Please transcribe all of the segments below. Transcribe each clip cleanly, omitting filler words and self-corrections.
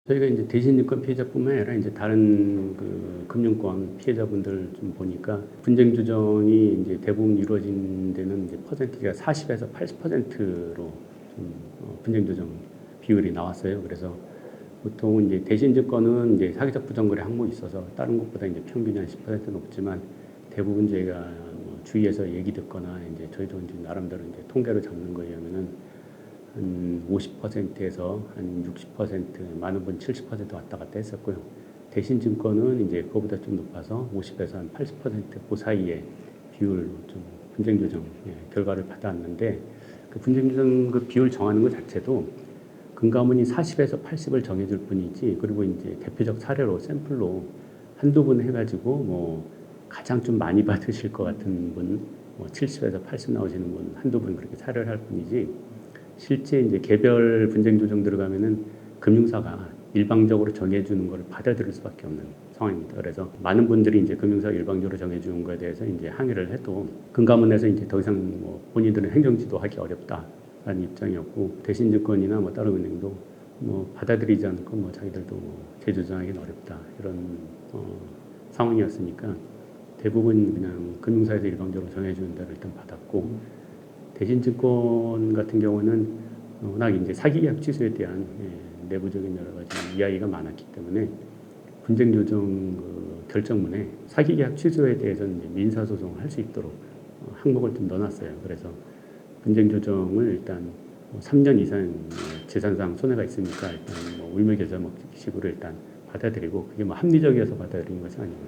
저희가 이제 대신증권 피해자뿐만 아니라 이제 다른 그 금융권 피해자분들 좀 보니까 분쟁 조정이 이제 대부분 이루어진 데는 이제 퍼센티지가 40에서 80%로 좀 분쟁 조정 비율이 나왔어요. 그래서 보통 이제 대신증권은 이제 사기적 부정거래 항목이 있어서 다른 곳보다 이제 평균이 한 10% 높지만 대부분 저희가 뭐 주위에서 얘기 듣거나 이제 저희도 이제 나름대로 이제 통계로 잡는 거에 의하면은 한 50%에서 한 60%, 많은 분 70% 왔다 갔다 했었고요. 대신증권은 이제 그거보다 좀 높아서 50에서 한 80%그 사이의 비율로 좀 분쟁 조정 결과를 받아왔는데 그 분쟁 조정 그 비율 정하는 것 자체도 금감원이 40에서 80을 정해줄 뿐이지 그리고 이제 대표적 사례로 샘플로 한두 분 해가지고 뭐 가장 좀 많이 받으실 것 같은 분, 뭐 70에서 80 나오시는 분 한두 분 그렇게 사례를 할 뿐이지 실제 이제 개별 분쟁 조정 들어가면은 금융사가 일방적으로 정해주는 걸 받아들일 수밖에 없는 상황입니다. 그래서 많은 분들이 이제 금융사가 일방적으로 정해주는 거에 대해서 이제 항의를 해도 금감원에서 이제 더 이상 뭐 본인들은 행정지도하기 어렵다라는 입장이었고 대신증권이나 뭐 다른 은행도 뭐 받아들이지 않고 뭐 자기들도 뭐 재조정하기는 어렵다 이런 상황이었으니까 대부분 그냥 금융사에서 일방적으로 정해주는 대로 일단 받았고. 대신증권 같은 경우는 워낙 이제 사기 계약 취소에 대한 내부적인 여러 가지 이야기가 많았기 때문에 분쟁 조정 그 결정문에 사기 계약 취소에 대해서는 이제 민사 소송을 할 수 있도록 항목을 좀 넣어놨어요. 그래서 분쟁 조정을 일단 3년 이상 재산상 손해가 있으니까 일단 뭐 울매개자식으로 일단 받아들이고 그게 뭐 합리적이어서 받아들이는 것이 아니고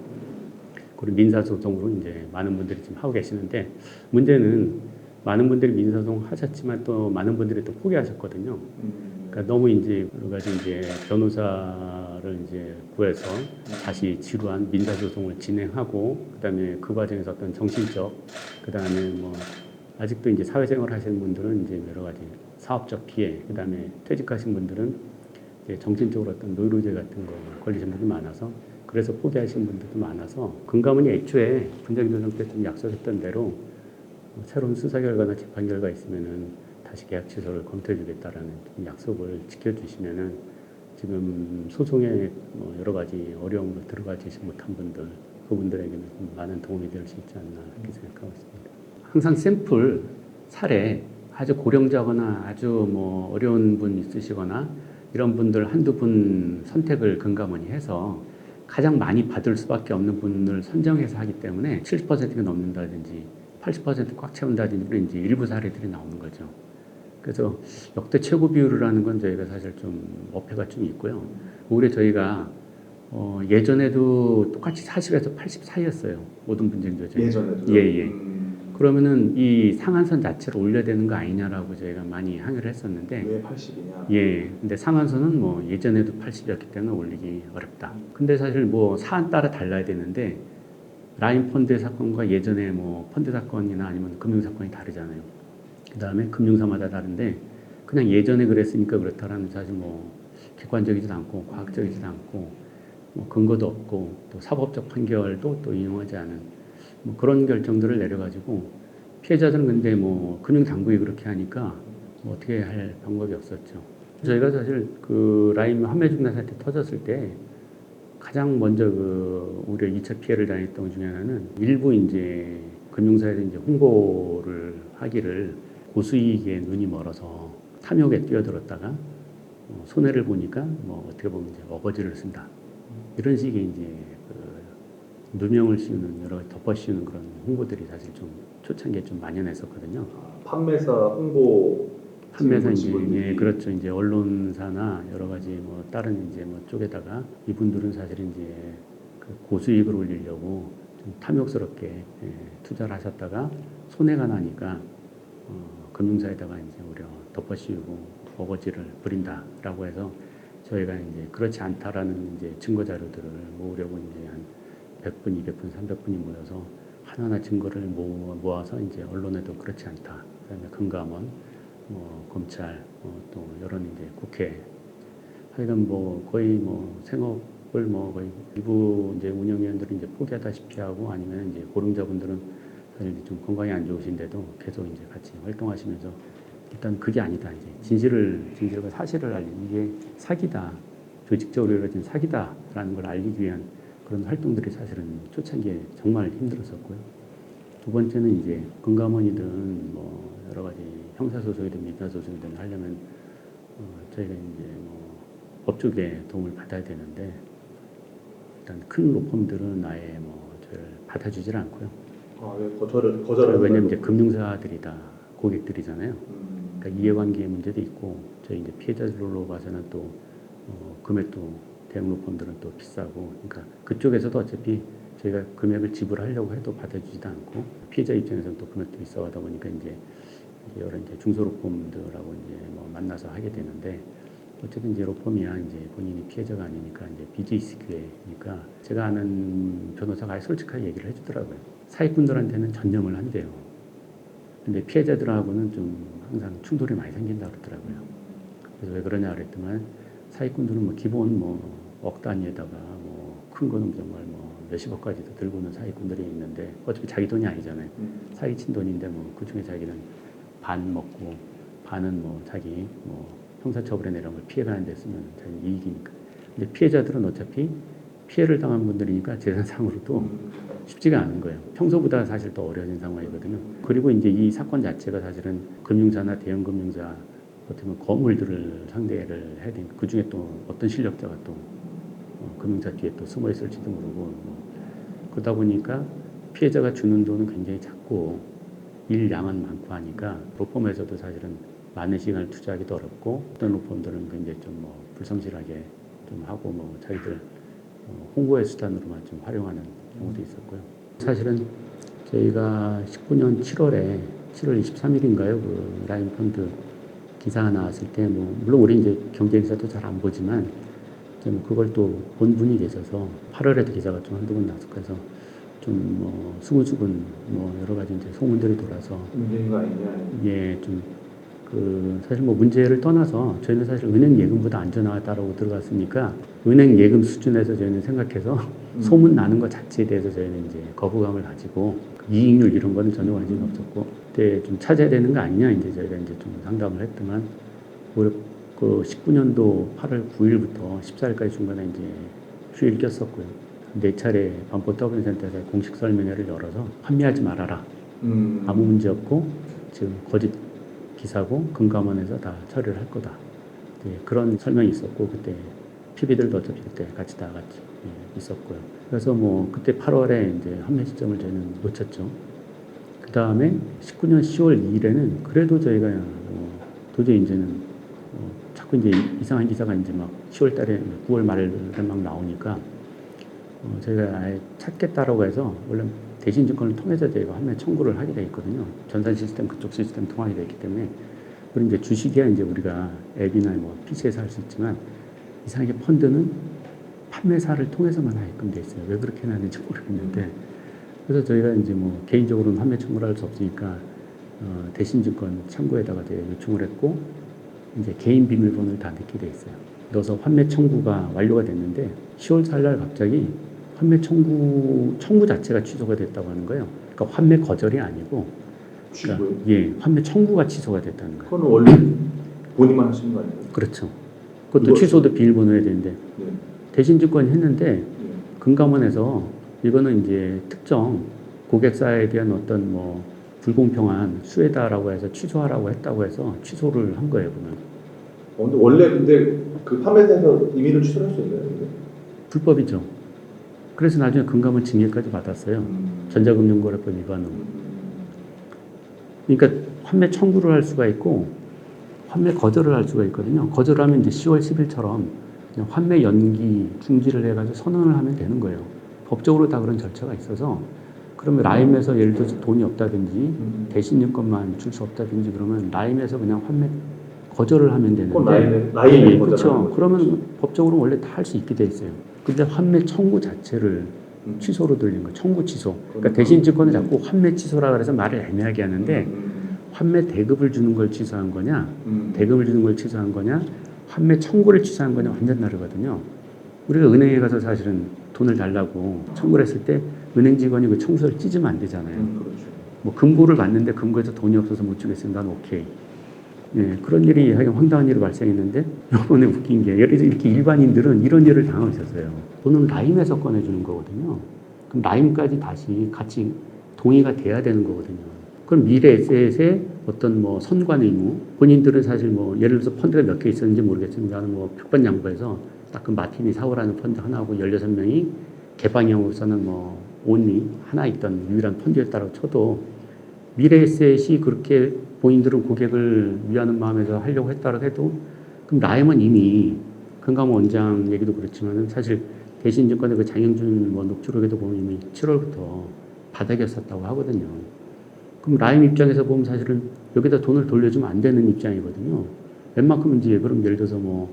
그리고 민사 소송으로 이제 많은 분들이 지금 하고 계시는데 문제는 많은 분들이 민사소송 하셨지만 또 많은 분들이 또 포기하셨거든요. 그러니까 너무 이제 여러 가지 이제 변호사를 이제 구해서 다시 지루한 민사소송을 진행하고 그다음에 그 과정에서 어떤 정신적 그다음에 뭐 아직도 이제 사회생활 하시는 분들은 이제 여러 가지 사업적 피해 그다음에 퇴직하신 분들은 이제 정신적으로 어떤 노이로제 같은 거 걸리신 분들이 많아서 그래서 포기하신 분들도 많아서 금감원이 애초에 분쟁조정 때 좀 약속했던 대로 새로운 수사 결과나 재판 결과 있으면은 다시 계약 취소를 검토해 주겠다라는 약속을 지켜주시면은 지금 소송에 뭐 여러 가지 어려움으로 들어가지 못한 분들 그분들에게는 좀 많은 도움이 될 수 있지 않나 이렇게 생각하고 있습니다. 항상 샘플 사례 아주 고령자거나 아주 뭐 어려운 분 있으시거나 이런 분들 한두 분 선택을 금감원이 해서 가장 많이 받을 수밖에 없는 분을 선정해서 하기 때문에 70%가 넘는다든지 80% 꽉 채운다든지 이제 일부 사례들이 나오는 거죠. 그래서 역대 최고 비율이라는 건 저희가 사실 좀 어폐가 좀 있고요. 오히려 저희가 예전에도 똑같이 40에서 80 사이였어요. 모든 분쟁 조정. 예전에도요? 예. 그러면은 이 상한선 자체를 올려야 되는 거 아니냐라고 저희가 많이 항의를 했었는데 왜 80이냐? 예. 근데 상한선은 뭐 예전에도 80이었기 때문에 올리기 어렵다. 근데 사실 뭐 사안 따라 달라야 되는데 라인 펀드 사건과 예전에 뭐 펀드 사건이나 아니면 금융 사건이 다르잖아요. 그 다음에 금융사마다 다른데 그냥 예전에 그랬으니까 그렇다라는 사실 뭐 객관적이지도 않고 과학적이지도 않고 뭐 근거도 없고 또 사법적 판결도 또 인용하지 않은 뭐 그런 결정들을 내려가지고 피해자들은 근데 뭐 금융당국이 그렇게 하니까 뭐 어떻게 할 방법이 없었죠. 저희가 사실 그 라임 환매중단 사태 터졌을 때 가장 먼저 그 우리가 2차 피해를 당했던 것 중에 하나는 일부 이제 금융사에서 이제 홍보를 하기를 고수익에 눈이 멀어서 탐욕에 뛰어들었다가 손해를 보니까 뭐 어떻게 보면 이제 어거지를 쓴다. 이런 식의 이제 그 누명을 씌우는 여러 가지 덮어 씌우는 그런 홍보들이 사실 좀 초창기에 좀 만연했었거든요. 판매사 홍보 판매사 이제 예, 그렇죠. 이제 언론사나 여러 가지 뭐 다른 이제 뭐 쪽에다가 이분들은 사실 이제 그 고수익을 올리려고 좀 탐욕스럽게 투자를 하셨다가 손해가 나니까 금융사에다가 이제 오히려 덮어씌우고 어거지를 부린다라고 해서 저희가 이제 그렇지 않다라는 이제 증거 자료들을 모으려고 이제 한 100분, 200분, 300분이 모여서 하나하나 증거를 모아서 이제 언론에도 그렇지 않다. 그다음에 금감원 검찰, 또 여러 이제 국회, 하여간 뭐 거의 뭐 생업을 뭐 거의 일부 이제 운영위원들이 이제 포기하다시피 하고 아니면 이제 고령자분들은 사실 좀 건강이 안 좋으신데도 계속 이제 같이 활동하시면서 일단 그게 아니다 이제 진실과 사실을 알리는 이게 사기다. 조직적으로 이루어진 사기다라는 걸 알리기 위한 그런 활동들이 사실은 초창기에 정말 힘들었었고요. 두 번째는 이제 금감원이든 뭐 여러 가지 형사소송이든 민사소송이든 하려면 저희가 이제 뭐 법조계의 도움을 받아야 되는데 일단 큰 로펌들은 아예 뭐 저를 받아주질 않고요. 왜 거절을 왜냐면 이제 금융사들이 다 고객들이잖아요. 그러니까 이해관계의 문제도 있고 저희 이제 피해자들로 봐서는 또 금액도 대형 로펌들은 또 비싸고 그러니까 그쪽에서도 어차피 저희가 금액을 지불하려고 해도 받아주지도 않고 피해자 입장에서는 또 금액도 비싸하다 보니까 이제 여러 이제 중소로펌들하고 이제 뭐 만나서 하게 되는데 어쨌든 이제 로펌이야 이제 본인이 피해자가 아니니까 이제 비즈니스 기회니까 제가 아는 변호사가 아예 솔직하게 얘기를 해주더라고요. 사기꾼들한테는 전념을 한대요. 근데 피해자들하고는 좀 항상 충돌이 많이 생긴다 그러더라고요. 그래서 왜 그러냐 그랬더만 사기꾼들은 뭐 기본 뭐 억 단위에다가 뭐 큰 거는 정말 뭐 몇십억까지도 들고 오는 사기꾼들이 있는데 어차피 자기 돈이 아니잖아요. 사기친 돈인데 뭐 그중에 자기는 반 먹고 반은 뭐 자기 뭐 형사처벌에 내려온 걸 피해가는 데 쓰면 자기 이익이니까. 근데 피해자들은 어차피 피해를 당한 분들이니까 재산상으로도 쉽지가 않은 거예요. 평소보다 사실 더 어려워진 상황이거든요. 그리고 이제 이 사건 자체가 사실은 금융사나 대형 금융사 어떻게 거물들을 상대를 해야 되니까 그 중에 또 어떤 실력자가 또 금융사 뒤에 또 숨어 있을지도 모르고 그러다 보니까 피해자가 주는 돈은 굉장히 작고 일 양은 많고 하니까 로펌에서도 사실은 많은 시간을 투자하기도 어렵고 어떤 로펌들은 굉장히 좀 뭐 불성실하게 좀 하고 뭐 자기들 홍보의 수단으로만 좀 활용하는 경우도 있었고요. 사실은 저희가 19년 7월 23일인가요? 그 라인펀드 기사가 나왔을 때 뭐 물론 우리 이제 경제 기사도 잘 안 보지만 좀 그걸 또 본 분이 계셔서 8월에도 기사가 좀 한두 번 나왔고 해서 좀 뭐 수근수근 뭐 여러 가지 이제 소문들이 돌아서 문제인 거 아니냐? 예, 좀 그 사실 뭐 문제를 떠나서 저희는 사실 은행 예금보다 안전하다라고 들어갔으니까 은행 예금 수준에서 저희는 생각해서 소문 나는 것 자체에 대해서 저희는 이제 거부감을 가지고 이익률 이런 거는 전혀 관심이 없었고 그때 좀 찾아야 되는 거 아니냐 이제 저희가 이제 좀 상담을 했더만 오히려 그 19년도 8월 9일부터 14일까지 중간에 이제 휴일 꼈었고요. 네 차례 반포 더블센터에서 공식 설명회를 열어서 판매하지 말아라. 아무 문제 없고 지금 거짓 기사고 금감원에서 다 처리를 할 거다. 네, 그런 설명이 있었고 그때 PB들도 어차피 그때 같이 다 같이 있었고요. 그래서 뭐 그때 8월에 이제 판매 시점을 저희는 놓쳤죠. 그 다음에 19년 10월 2일에는 그래도 저희가 도저히 이제는 자꾸 이제 이상한 기사가 이제 막 10월 달에 9월 말에 막 나오니까 저희가 아예 찾겠다라고 해서 원래 대신증권을 통해서 저희가 판매 청구를 하게 돼 있거든요. 전산 시스템 그쪽 시스템 통하게 돼 있기 때문에 그리고 이제 주식이야 이제 우리가 앱이나 뭐 PC에서 할 수 있지만 이상하게 펀드는 판매사를 통해서만 하게끔 돼 있어요. 왜 그렇게 해놨는지 모르겠는데 그래서 저희가 이제 뭐 개인적으로는 판매 청구를 할 수 없으니까 대신증권 창구에다가 요청을 했고 이제 개인 비밀번호를 다 넣게 돼 있어요. 넣어서 판매 청구가 완료가 됐는데 10월 4일 날 갑자기 판매 청구 자체가 취소가 됐다고 하는 거예요. 그러니까 판매 거절이 아니고 그러니까 예, 판매 청구가 취소가 됐다는 거예요. 그건 원래 본인만 하시는 거 아니에요? 그렇죠. 그것도 취소도 비밀번호 해야 되는데 네. 대신증권 했는데 네. 금감원에서 이거는 이제 특정 고객사에 대한 어떤 뭐 불공평한 수혜다라고 해서 취소하라고 했다고 해서 취소를 한 거예요, 그러면. 근데 원래 그 판매사에서 임의로 취소할 수 있나요? 근데? 불법이죠. 그래서 나중에 금감원 징계까지 받았어요. 전자금융거래법 위반으로. 그러니까 판매 청구를 할 수가 있고 판매 거절을 할 수가 있거든요. 거절하면 이제 10월 10일처럼 그냥 판매 연기 중지를 해가지고 선언을 하면 되는 거예요. 법적으로 다 그런 절차가 있어서 그러면 라임에서 예를 들어서 돈이 없다든지 대신증권만 줄 수 없다든지 그러면 라임에서 그냥 판매 거절을 하면 되는데 라임에 그렇죠. 그러면 법적으로 원래 다 할 수 있게 돼 있어요. 근데 환매 청구 자체를 취소로 들린 거, 청구 취소. 그러니까 대신증권은 자꾸 환매 취소라 그래서 말을 애매하게 하는데 환매 대급을 주는 걸 취소한 거냐, 대급을 주는 걸 취소한 거냐, 환매 청구를 취소한 거냐 완전 다르거든요. 우리가 은행에 가서 사실은 돈을 달라고 청구를 했을 때 은행 직원이 그 청구서를 찢으면 안 되잖아요. 그렇죠. 뭐 금고를 받는데 금고에서 돈이 없어서 못 주겠으면 난 오케이. 예, 그런 일이 하여간 황당한 일이 발생했는데 이번에 웃긴 게 예를 들어 이렇게 일반인들은 이런 일을 당하고 있었어요. 돈은 라임에서 꺼내주는 거거든요. 그럼 라임까지 다시 같이 동의가 돼야 되는 거거든요. 그럼 미래 에셋의 어떤 뭐 선관 의무, 본인들은 사실 뭐 예를 들어서 펀드가 몇 개 있었는지 모르겠습니다만 뭐 백번 양보해서 딱 그 마티니 사오라는 펀드 하나하고 16명이 개방형으로서는 뭐 온리 하나 있던 유일한 펀드였다고 쳐도 미래 에셋이 그렇게 본인들은 고객을 위하는 마음에서 하려고 했다고 해도 그럼 라임은 이미 금감 원장 얘기도 그렇지만은 사실 대신증권의 그 장영준 뭐 녹취록에도 보면 이미 7월부터 바닥이었었다고 하거든요. 그럼 라임 입장에서 보면 사실은 여기다 돈을 돌려주면 안 되는 입장이거든요. 웬만큼인지 그럼 예를 들어서 뭐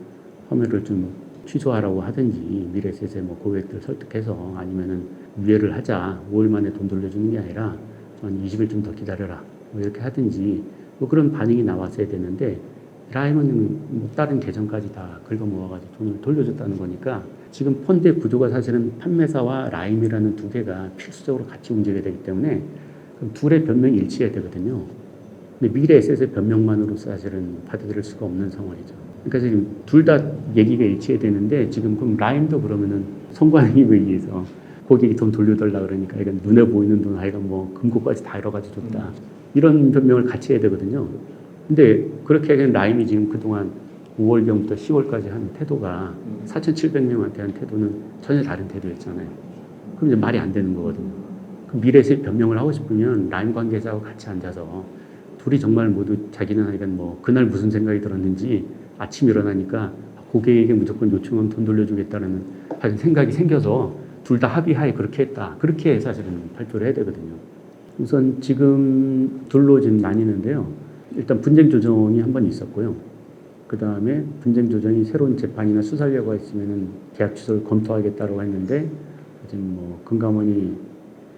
화면을 좀 취소하라고 하든지 미래에셋의 뭐 고객들 설득해서 아니면은 유예를 하자 5일 만에 돈 돌려주는 게 아니라 한 20일 좀 더 기다려라 뭐 이렇게 하든지 뭐 그런 반응이 나왔어야 되는데 라임은 뭐 다른 계정까지 다 긁어 모아가지고 돈을 돌려줬다는 거니까 지금 펀드의 구조가 사실은 판매사와 라임이라는 두 개가 필수적으로 같이 움직여야 되기 때문에 그럼 둘의 변명이 일치해야 되거든요. 근데 미래 에셋의 변명만으로 사실은 받아들일 수가 없는 상황이죠. 그러니까 지금 둘 다 얘기가 일치해야 되는데 지금 그럼 라임도 그러면은 선관위에 의해서 고객이 돈 돌려달라 그러니까 이건 눈에 보이는 돈 하여간 뭐 금고까지 다 잃어가지고 줬다. 이런 변명을 같이 해야 되거든요. 근데 그렇게 하기엔 라임이 지금 그동안 5월경부터 10월까지 한 태도가 4,700명한테 한 태도는 전혀 다른 태도였잖아요. 그럼 이제 말이 안 되는 거거든요. 그럼 미래에서 변명을 하고 싶으면 라임 관계자하고 같이 앉아서 둘이 정말 모두 자기는 하여간 뭐 그날 무슨 생각이 들었는지 아침 일어나니까 고객에게 무조건 요청하면 돈 돌려주겠다는 하여간 생각이 생겨서 둘 다 합의하에 그렇게 했다. 그렇게 사실은 발표를 해야 되거든요. 우선 지금 둘로 지금 나뉘는데요. 일단 분쟁 조정이 한 번 있었고요. 그 다음에 분쟁 조정이 새로운 재판이나 수사 결과가 있으면은 계약 취소를 검토하겠다고 했는데 지금 뭐 금감원이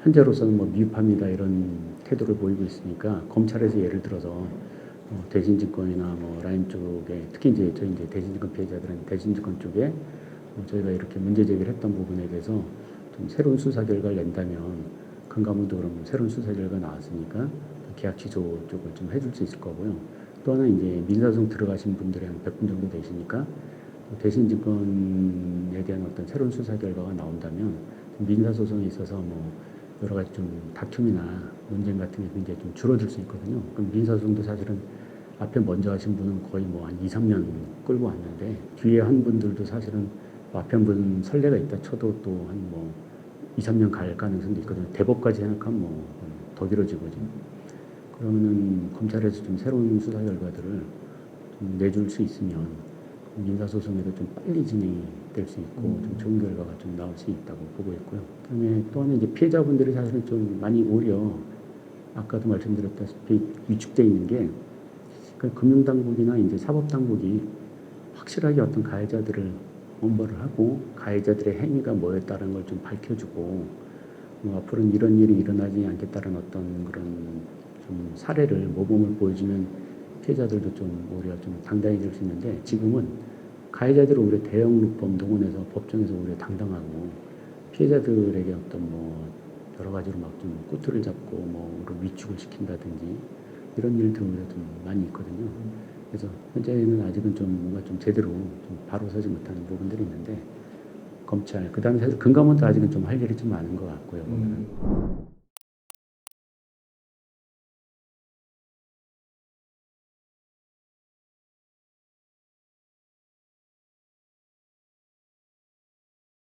현재로서는 뭐 미흡합니다 이런 태도를 보이고 있으니까 검찰에서 예를 들어서 대신증권이나 뭐 라임 쪽에 특히 이제 저희 이제 대신증권 피해자들은 대신증권 쪽에 저희가 이렇게 문제 제기를 했던 부분에 대해서 좀 새로운 수사 결과를 낸다면 금감원도 그럼 새로운 수사 결과 나왔으니까 계약 취소 쪽을 좀 해줄 수 있을 거고요. 또 하나 이제 민사소송 들어가신 분들이 한 100분 정도 되시니까 대신증권에 대한 어떤 새로운 수사 결과가 나온다면 민사소송에 있어서 뭐 여러 가지 좀 다툼이나 논쟁 같은 게 굉장히 좀 줄어들 수 있거든요. 그럼 민사소송도 사실은 앞에 먼저 하신 분은 거의 뭐 한 2, 3년 끌고 왔는데 뒤에 한 분들도 사실은 앞에 한 분 선례가 있다 쳐도 또 한 뭐 2, 3년 갈 가능성도 있거든요. 대법까지 생각하면 뭐 더 길어지거든요. 그러면은 검찰에서 좀 새로운 수사 결과들을 좀 내줄 수 있으면 민사소송에도 좀 빨리 진행이 될 수 있고 좀 좋은 결과가 좀 나올 수 있다고 보고 있고요. 그다음에 또 하나 이제 피해자분들이 사실은 좀 많이 오히려 아까도 말씀드렸다시피 위축돼 있는 게 그 금융당국이나 이제 사법당국이 확실하게 어떤 가해자들을 엄벌을 하고 가해자들의 행위가 뭐였다는 걸 좀 밝혀주고 뭐 앞으로는 이런 일이 일어나지 않겠다는 어떤 그런 좀 사례를 모범을 보여주면 피해자들도 좀 오히려 좀 당당해질 수 있는데 지금은 가해자들을 오히려 대형 루펌 동원해서 법정에서 오히려 당당하고 피해자들에게 어떤 뭐 여러 가지로 막 좀 꼬투리를 잡고 뭐 위축을 시킨다든지 이런 일들이 오히려 좀 많이 있거든요. 그래서 현재는 아직은 좀 뭔가 좀 제대로 좀 바로 서지 못하는 부분들이 있는데 검찰 그다음에 사실 금감원도 아직은 좀 할 일이 좀 많은 것 같고요. 보면은.